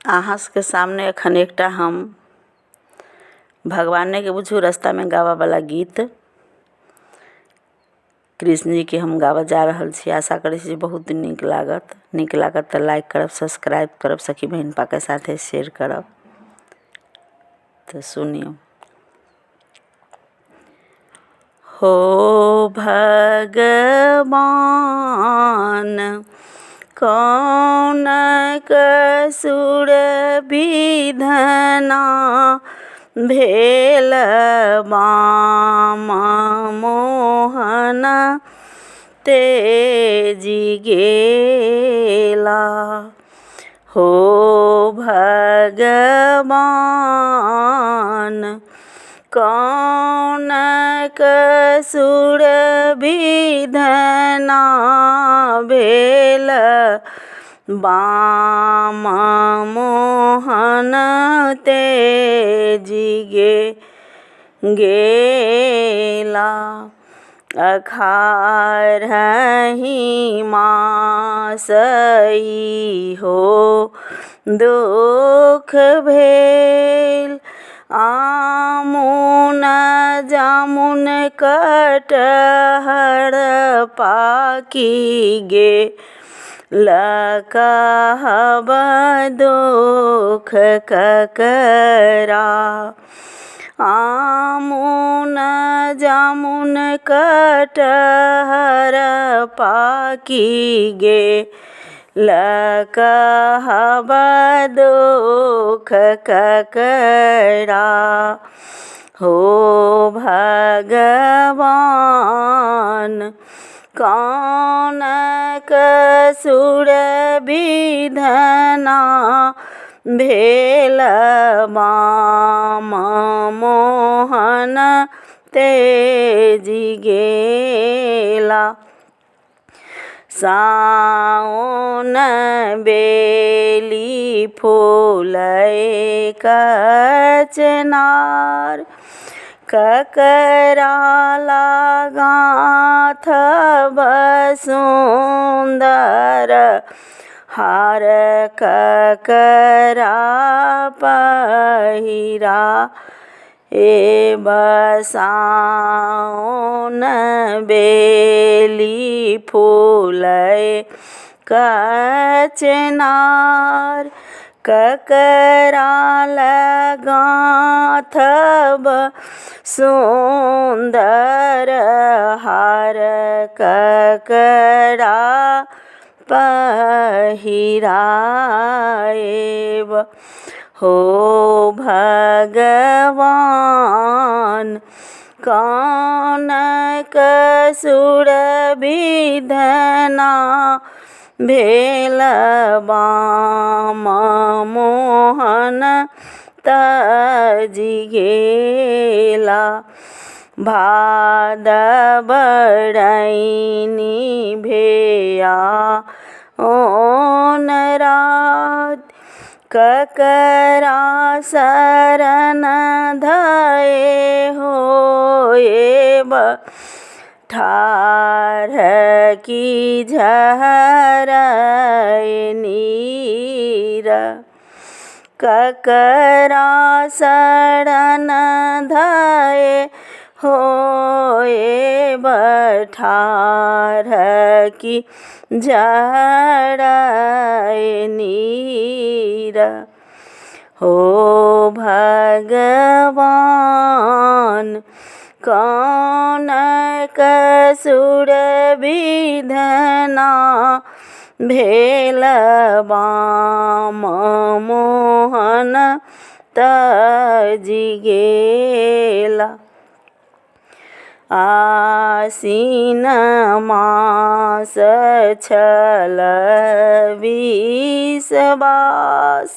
अहाँ के सामने एखन एकटा हम भगवाने के बुझू रास्ता में गावा वाला गीत कृष्ण जी के हम गावा जा रहल छी। आशा करै छी बहुत नीक लागत तो लाइक करब, सब्सक्राइब करब, सखी बहन पा के साथे शेयर करब। तो सुनियो। हो भगवान कौन कसुर विधना भेल बाम मोहन तेजी गेला। हो भगवान कौन कसुर विधना भेल बाम मोहन तेजी गेला। अखारहि मासई हो दुख भेल आमुन जामुन कटहर पाकी गे लकहब दुख ककरा। आमुन जामुन कटहर पाकी गे लकहब दुख ककरा। हो भगवान कौन कसुर विधना भेल बाम मोहन तेजी गेला। साओन बेली फूलै कचनार ककरा लगाथ सुंदर हार ककरा पहिरा। ए बसाओन बेली फूलै कचनार ककरा लगाथ सुंदर हार ककरा पहिराएब। हो भगवान कौन कसुर विधना भेल बाम मोहन तेजी गेला। भादव डैनी भेया ओन रात ककरा शरण धये होएब। ठार की झरय नीर ककरा शरण धये होएब। ठार की झरय नीर। हो भगवान कौन कसुर विधना भेल बाम मोहन तेजी गेला। आसीन मास छल विषवास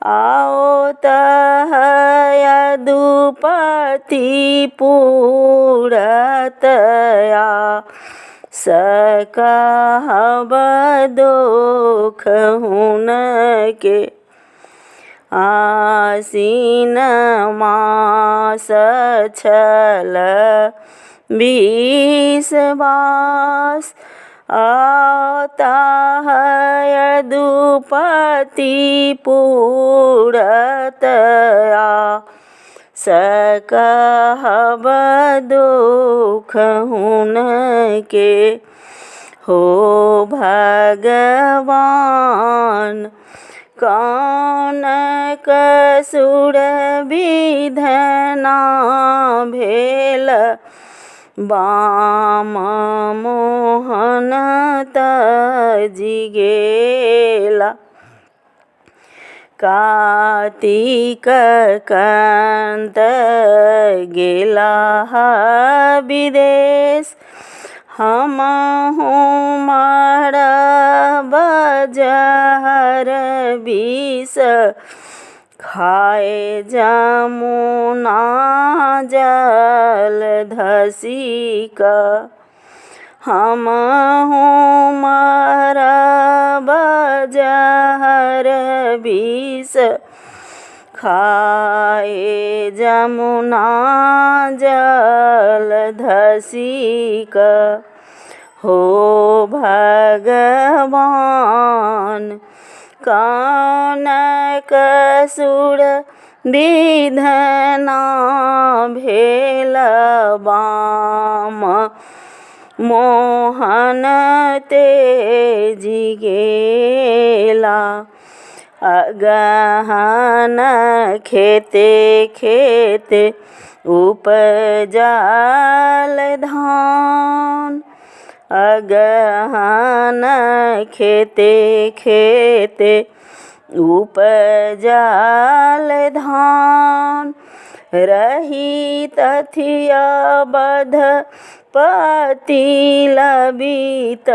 आओ तहय दुपति पूरतया सकहब दुख हुनके। आसीन मास छल विषवास आता है दुपति पूरत सकहब दुख हुनके हो भगवान। कौन कसुर विधना भेल बाम मोहन तजि गेला। कार्तिक कांत गेला विदेश हमहु मरब जहर विष खाए जमुना जल धसिक। हमहु मरब जहर विष खाए जमुना जल धसिक हो भगवान। कौन कसुर विधना भेल बाम मोहन तेजि गेला। अगहन खेते खेते उपजल धान। अगहन खेते खेते उपजल धान। रही तथिया बध पति लबित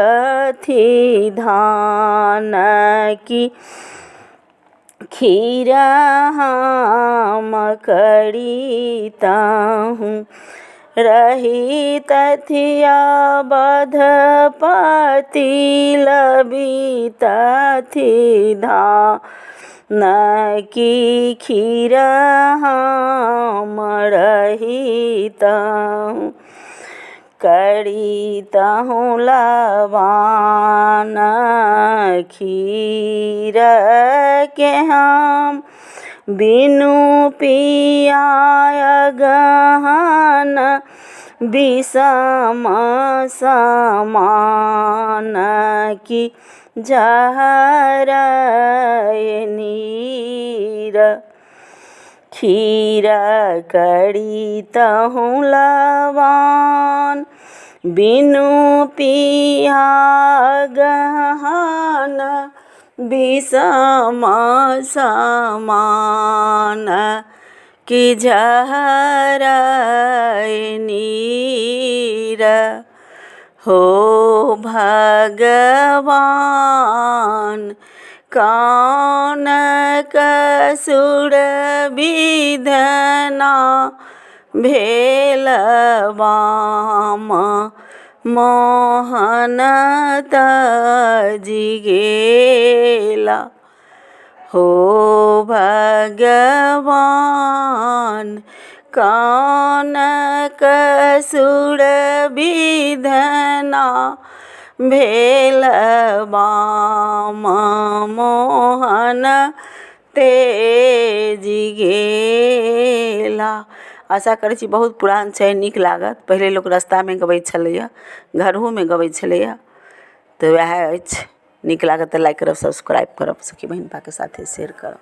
थी धान की खीरा हम करीताहूँ। रही तथिया बध पति लबित थी धान की खीरा हम रहिताहूँ। करीताहूँ लबान खीर के हम बिनु पिया अगहन विषम समान की जहर नीर। खीर करीताहूँ लबान बिनु पिया अगहन विषम समान की जहर नीर हो भगवान। कौन कसुर विधना भेल बाम मोहन तजि गेला हो भगवान। कौन कसुर विधना भेल बाम मोहन तेजि गेला। आशा करै छी बहुत पुरान छै, नीक लागत। पहिले लोक रास्तामे गबैत छलैए, घरोमे गबैत छलैए। तऽ वएह अछि, नीक लागत तऽ लाइक करब, सब्सक्राइब करब, सखी बहिनपाके साथे शेयर करब।